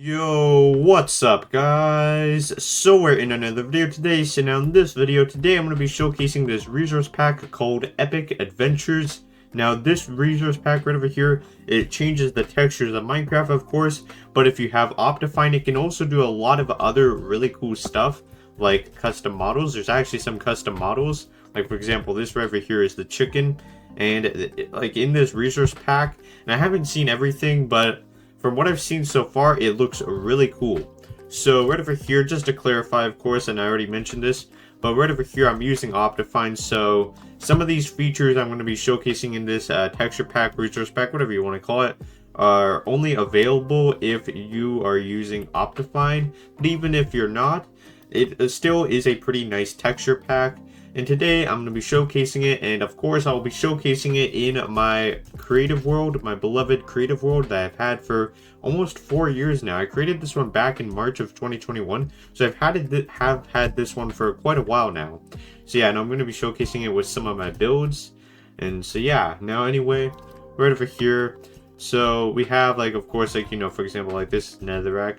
Yo, what's up guys? So we're in another video today. So now in this video today I'm going to be showcasing this resource pack called Epic Adventures. Now this resource pack right over here, it changes the textures of Minecraft of course, but if you have Optifine it can also do a lot of other really cool stuff like custom models. There's actually some custom models, like for example this right over here is the chicken, and like in this resource pack, and I haven't seen everything, but from what I've seen so far, it looks really cool. So right over here, just to clarify, of course, and I already mentioned this, but right over here, I'm using Optifine. So some of these features I'm going to be showcasing in this texture pack, resource pack, whatever you want to call it, are only available if you are using Optifine. But even if you're not, it still is a pretty nice texture pack. And today I'm going to be showcasing it, and of course I'll be showcasing it in my creative world, my beloved creative world that I've had for almost 4 years now. I created this one back in March of 2021, so I've had this one for quite a while now. So yeah, and I'm going to be showcasing it with some of my builds. And so yeah, now anyway, right over here, so we have like, of course, like, you know, for example, like this netherrack.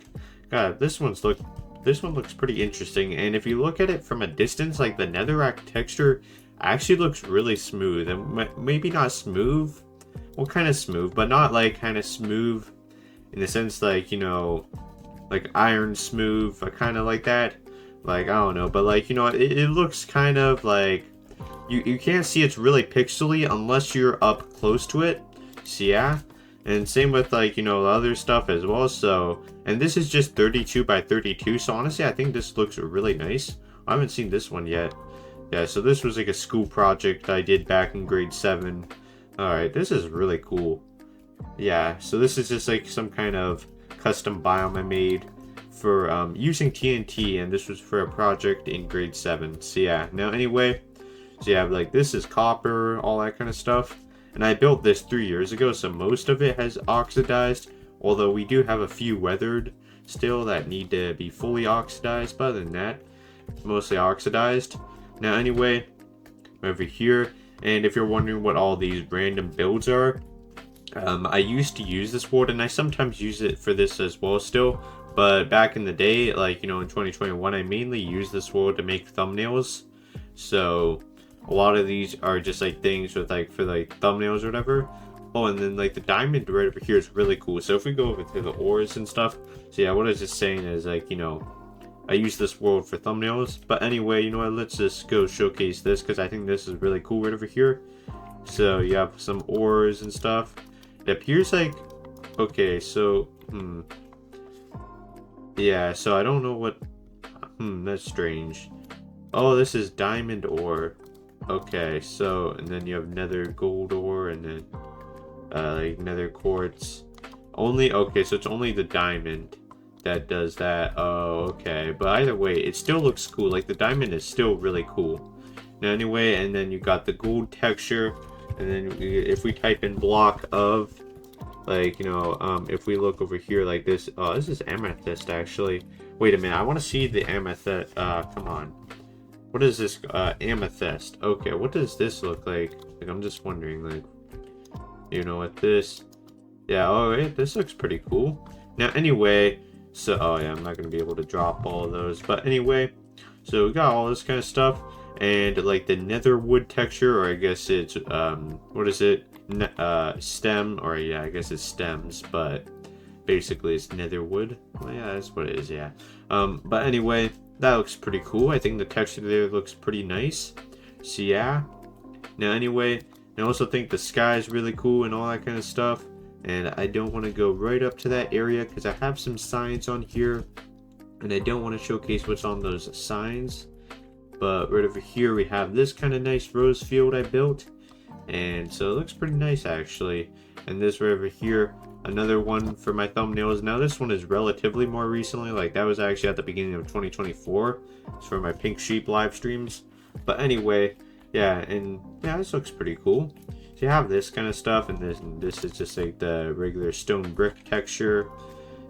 God, this one looks pretty interesting, and if you look at it from a distance, like the netherrack texture actually looks really smooth, and maybe not smooth, well, kind of smooth, but not like kind of smooth in the sense like, you know, like iron smooth, kind of like that, like I don't know, but like, you know, it looks kind of like you can't see it's really pixely unless you're up close to it. So yeah. And same with like, you know, the other stuff as well. So, and this is just 32 by 32. So honestly, I think this looks really nice. I haven't seen this one yet. Yeah, so this was like a school project I did back in grade 7. Alright, this is really cool. Yeah, so this is just like some kind of custom biome I made for using TNT. And this was for a project in grade 7. So yeah, now anyway, so yeah, like this is copper, all that kind of stuff. And I built this 3 years ago, so most of it has oxidized, although we do have a few weathered still that need to be fully oxidized, but other than that, mostly oxidized. Now anyway, over here, and if you're wondering what all these random builds are, I used to use this wood, and I sometimes use it for this as well still, but back in the day, like, you know, in 2021, I mainly used this wood to make thumbnails, so a lot of these are just like things with like for like thumbnails or whatever. Oh, and then like the diamond right over here is really cool. So if we go over to the ores and stuff, so yeah, what I was just saying is like, you know, I use this world for thumbnails. But anyway, you know what, let's just go showcase this because I think this is really cool right over here. So you have some ores and stuff. It appears like, okay, so yeah, so I don't know what, that's strange. Oh, this is diamond ore. Okay, so, and then you have nether gold ore, and then like nether quartz. Only, okay, so it's only the diamond that does that. Oh, okay, but either way, it still looks cool. Like the diamond is still really cool. Now anyway, and then you got the gold texture, and then if we type in block of, like, you know, if we look over here like this, oh, this is amethyst actually. Wait a minute, I want to see the amethyst. Come on. What is this? Amethyst. Okay, what does this look like? Like, I'm just wondering, like, you know what this? Yeah, alright, this looks pretty cool. Now, anyway, so, oh yeah, I'm not going to be able to drop all of those. But anyway, so we got all this kind of stuff. And, like, the nether wood texture, or I guess it's, what is it? Stem, or yeah, I guess it's stems, but basically it's nether wood. Well, yeah, that's what it is, yeah. But anyway, that looks pretty cool. I think the texture there looks pretty nice. So yeah. Now anyway, I also think the sky is really cool and all that kind of stuff. And I don't want to go right up to that area because I have some signs on here. And I don't want to showcase what's on those signs. But right over here we have this kind of nice rose field I built. And so it looks pretty nice actually. And this right over here, another one for my thumbnails. Now this one is relatively more recently, like that was actually at the beginning of 2024. It's for my Pink Sheep live streams. But anyway, yeah, and yeah, this looks pretty cool. So you have this kind of stuff, and this is just like the regular stone brick texture.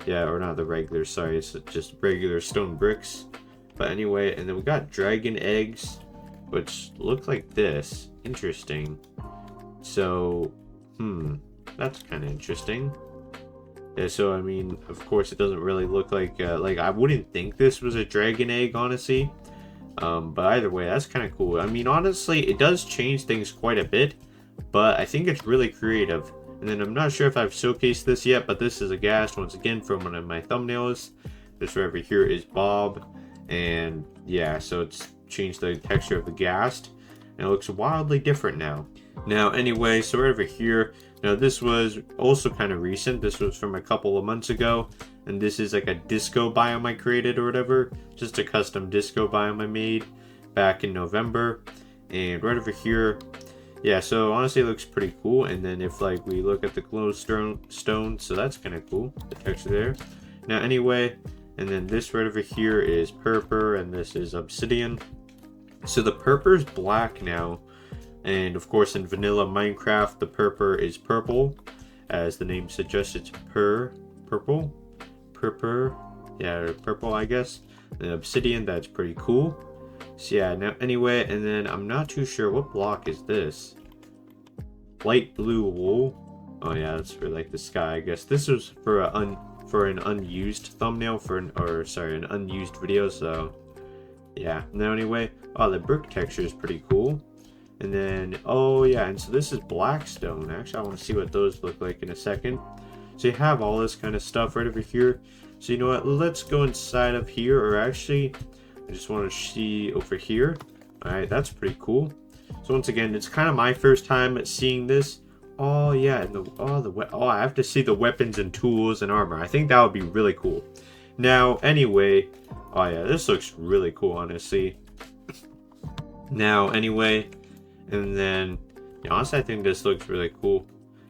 Yeah, or not the regular, sorry, it's just regular stone bricks. But anyway, and then we got dragon eggs, which look like this. Interesting. So, that's kind of interesting. Yeah, so I mean, of course, it doesn't really look like I wouldn't think this was a dragon egg, honestly. But either way, that's kind of cool. I mean, honestly, it does change things quite a bit, but I think it's really creative. And then I'm not sure if I've showcased this yet, but this is a ghast once again from one of my thumbnails. This right over here is Bob, and yeah, so it's changed the texture of the ghast, and it looks wildly different now. Now, anyway, so right over here, now this was also kind of recent. This was from a couple of months ago, and this is like a disco biome I created or whatever, just a custom disco biome I made back in November. And right over here, yeah, so honestly it looks pretty cool. And then if like we look at the glowstone, so that's kind of cool, the texture there. Now anyway, and then this right over here is purpur, and this is obsidian. So the purpur is black now, and of course in vanilla Minecraft the purpur is purple, as the name suggests. It's purple, yeah, purple, I guess. And obsidian, that's pretty cool. So yeah, now anyway, and then I'm not too sure what block is this. Light blue wool. Oh yeah, that's for like the sky, I guess. This was for an unused thumbnail an unused video, so yeah. Now anyway, oh, the brick texture is pretty cool. And then, oh yeah, and so this is blackstone. Actually, I want to see what those look like in a second. So you have all this kind of stuff right over here. So you know what, let's go inside of here, or actually, I just want to see over here. Alright, that's pretty cool. So once again, it's kind of my first time seeing this. Oh yeah, and I have to see the weapons and tools and armor. I think that would be really cool. Now, anyway, oh yeah, this looks really cool, honestly. Now, anyway, and then, yeah, honestly, I think this looks really cool.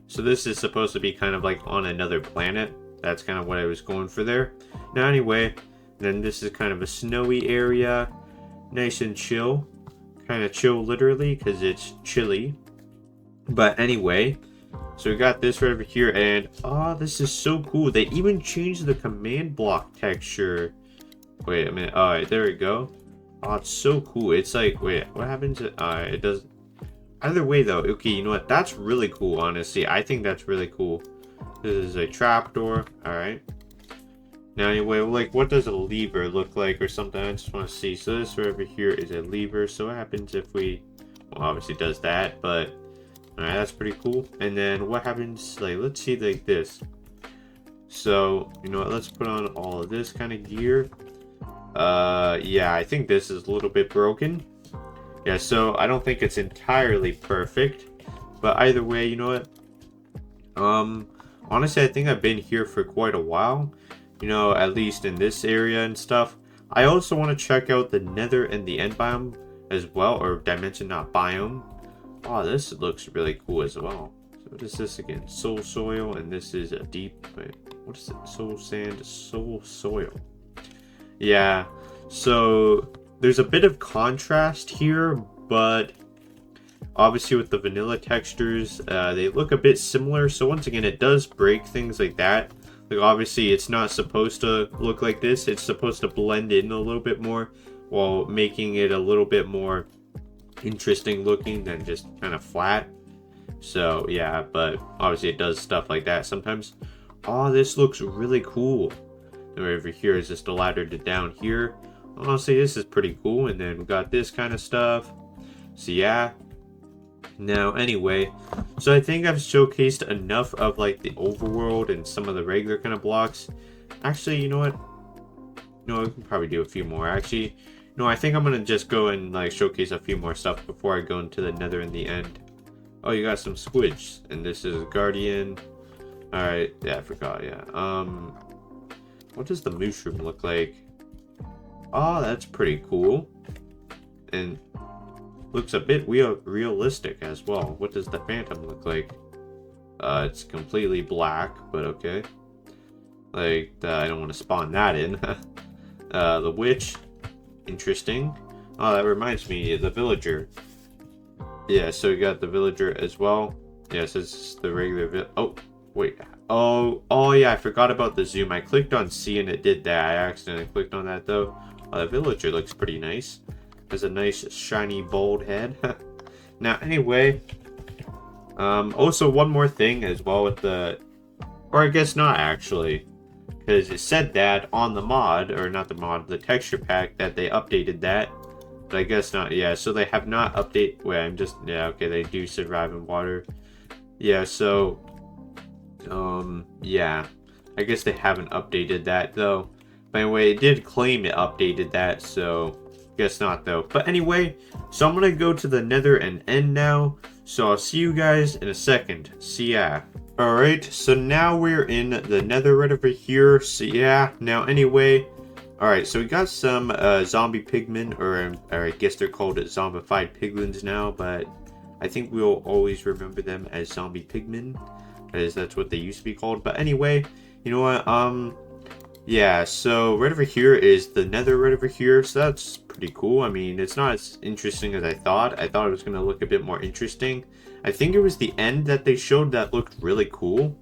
So this is supposed to be kind of like on another planet. That's kind of what I was going for there. Now, anyway, then this is kind of a snowy area, nice and chill. Kind of chill, literally, because it's chilly. But anyway, so we got this right over here, and oh, this is so cool. They even changed the command block texture. Wait a minute. All right, there we go. Oh, it's so cool. It's like, wait, what happens? It does. Either way, though, okay, you know what? That's really cool, honestly. I think that's really cool. This is a trapdoor. All right. Now, anyway, like, what does a lever look like or something? I just want to see. So this right over here is a lever. So what happens if we, well, obviously it does that, but all right, that's pretty cool. And then what happens, like, let's see, like this. So, you know what? Let's put on all of this kind of gear. Yeah, I think this is a little bit broken. Yeah, so I don't think it's entirely perfect, but either way, you know what? Honestly, I think I've been here for quite a while, you know, at least in this area and stuff. I also want to check out the nether and the end biome as well, or dimension, not biome. Oh, this looks really cool as well. So what is this again? Soul soil, and this is a deep, wait, what is it? Soul sand, soul soil. Yeah, so there's a bit of contrast here, but obviously with the vanilla textures, they look a bit similar. So once again, it does break things like that. Like, obviously it's not supposed to look like this. It's supposed to blend in a little bit more while making it a little bit more interesting looking than just kind of flat. So yeah, but obviously it does stuff like that sometimes. Oh, this looks really cool. And over here is just a ladder to down here. Honestly, this is pretty cool. And then we got this kind of stuff. So yeah. Now, anyway, so I think I've showcased enough of like the overworld and some of the regular kind of blocks. Actually, you know what? No, we can probably do a few more. Actually, no, I think I'm gonna just go and like showcase a few more stuff before I go into the nether in the end. Oh, you got some squids, and this is Guardian. All right, yeah, I forgot. Yeah. What does the mushroom look like? Oh, that's pretty cool. And looks a bit realistic as well. What does the phantom look like? It's completely black, but okay. Like, I don't want to spawn that in. The witch, interesting. Oh, that reminds me of the villager. Yeah, so you got the villager as well. Yes, it's the regular oh, wait. Oh yeah, I forgot about the zoom. I clicked on C and it did that. I accidentally clicked on that though. The villager looks pretty nice. Has a nice shiny bald head. Now anyway, also one more thing as well with the Or I guess not actually. Because it said that on the mod, or not the mod, the texture pack, that they updated that. But I guess not, yeah, so they have not updated, wait, yeah, okay, they do survive in water. Yeah, so, yeah, I guess they haven't updated that, though. But anyway, it did claim it updated that, so, guess not, though. But anyway, so I'm gonna go to the Nether and end now, so I'll see you guys in a second. See ya. Alright, so now we're in the Nether right over here, so yeah, now anyway, alright, so we got some zombie pigmen, or I guess they're called zombified piglins now, but I think we'll always remember them as zombie pigmen, because that's what they used to be called. But anyway, you know what, yeah, so right over here is the Nether right over here, so that's pretty cool. I mean, it's not as interesting as I thought. I thought it was going to look a bit more interesting. I think it was the end that they showed that looked really cool,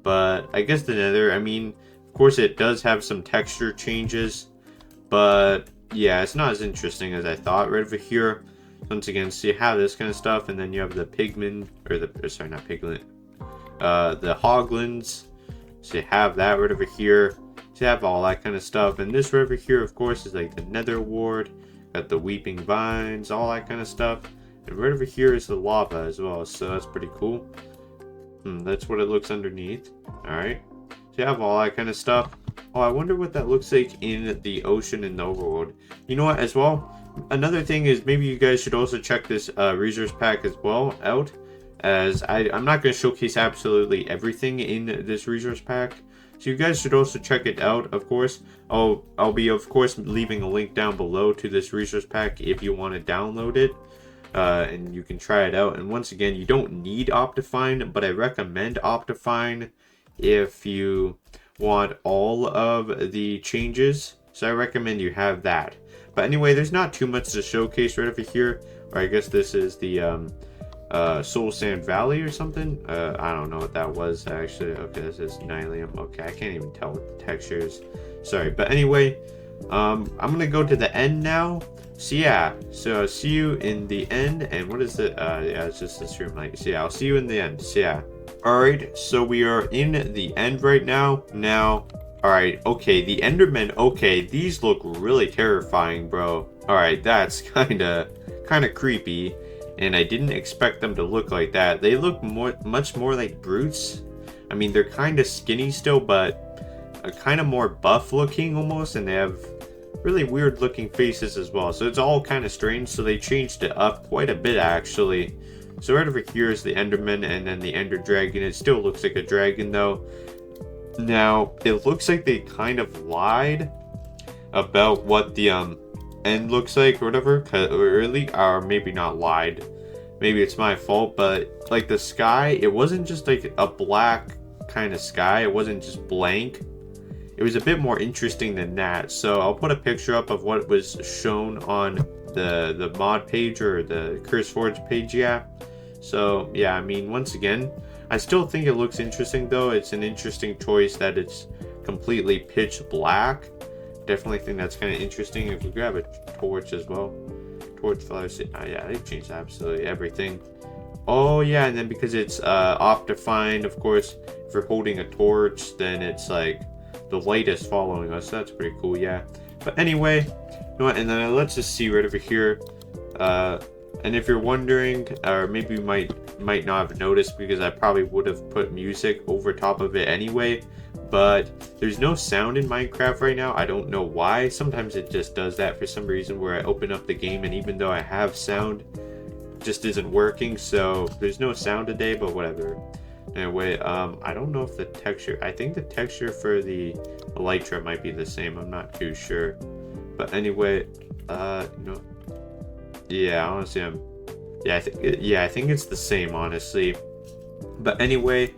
but I guess the Nether, I mean, of course it does have some texture changes, but yeah, it's not as interesting as I thought. Right over here, once again, so you have this kind of stuff, and then you have the pigmen, or sorry, not piglin, the hoglins, so you have that right over here. So you have all that kind of stuff, and this right over here, of course, is like the Nether ward, got the weeping vines, all that kind of stuff, and right over here is the lava as well, so that's pretty cool. That's what it looks underneath. Alright, so you have all that kind of stuff. Oh, I wonder what that looks like in the ocean in the overworld. You know what, as well, another thing is maybe you guys should also check this resource pack as well out, as I'm not going to showcase absolutely everything in this resource pack. So you guys should also check it out, of course. I'll be, of course, leaving a link down below to this resource pack if you want to download it. And you can try it out. And once again, you don't need Optifine, but I recommend Optifine if you want all of the changes. So I recommend you have that. But anyway, there's not too much to showcase right over here. Or I guess this is the Soul Sand Valley or something. I don't know what that was actually. Okay, this is Nylium. Okay, I can't even tell what the texture is. Sorry, but anyway, I'm gonna go to the end now. So yeah, so I'll see you in the end. And what is it? Yeah, it's just this room light. So yeah, I'll see you in the end. So yeah. Alright, so we are in the end right now. Alright, okay, the Endermen, okay, these look really terrifying, bro. Alright, that's kinda creepy. And I didn't expect them to look like that. They look much more like brutes. I mean, they're kind of skinny still, but kind of more buff looking almost, and they have really weird looking faces as well. So it's all kind of strange, so they changed it up quite a bit actually. So right over here is the Enderman and then the Ender Dragon. It still looks like a dragon though. Now, it looks like they kind of lied about what the end looks like or whatever, or maybe not lied, maybe it's my fault, but like the sky, it wasn't just like a black kind of sky, it wasn't just blank, it was a bit more interesting than that. So I'll put a picture up of what was shown on the mod page or the CurseForge page. Yeah, so yeah, I mean, once again, I still think it looks interesting though. It's an interesting choice that it's completely pitch black. Definitely think that's kind of interesting. If we grab a torch as well, torch flowers, yeah, they've changed absolutely everything. Oh yeah, and then because it's Optifine, of course, if you're holding a torch, then it's like the light is following us. That's pretty cool, yeah. But anyway, you know what, and then let's just see right over here. And if you're wondering, or maybe you might not have noticed, because I probably would have put music over top of it anyway, but there's no sound in Minecraft right now. I don't know why. Sometimes it just does that for some reason, where I open up the game and even though I have sound, it just isn't working. So there's no sound today, but whatever. Anyway, I don't know if the texture, I think the texture for the Elytra might be the same. I'm not too sure. But anyway, no. Yeah, honestly, I think it's the same, honestly. But anyway,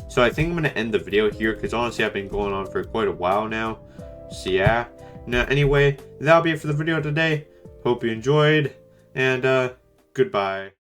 so I think I'm gonna end the video here, because honestly I've been going on for quite a while now. So yeah. Now anyway, that'll be it for the video today. Hope you enjoyed, and goodbye.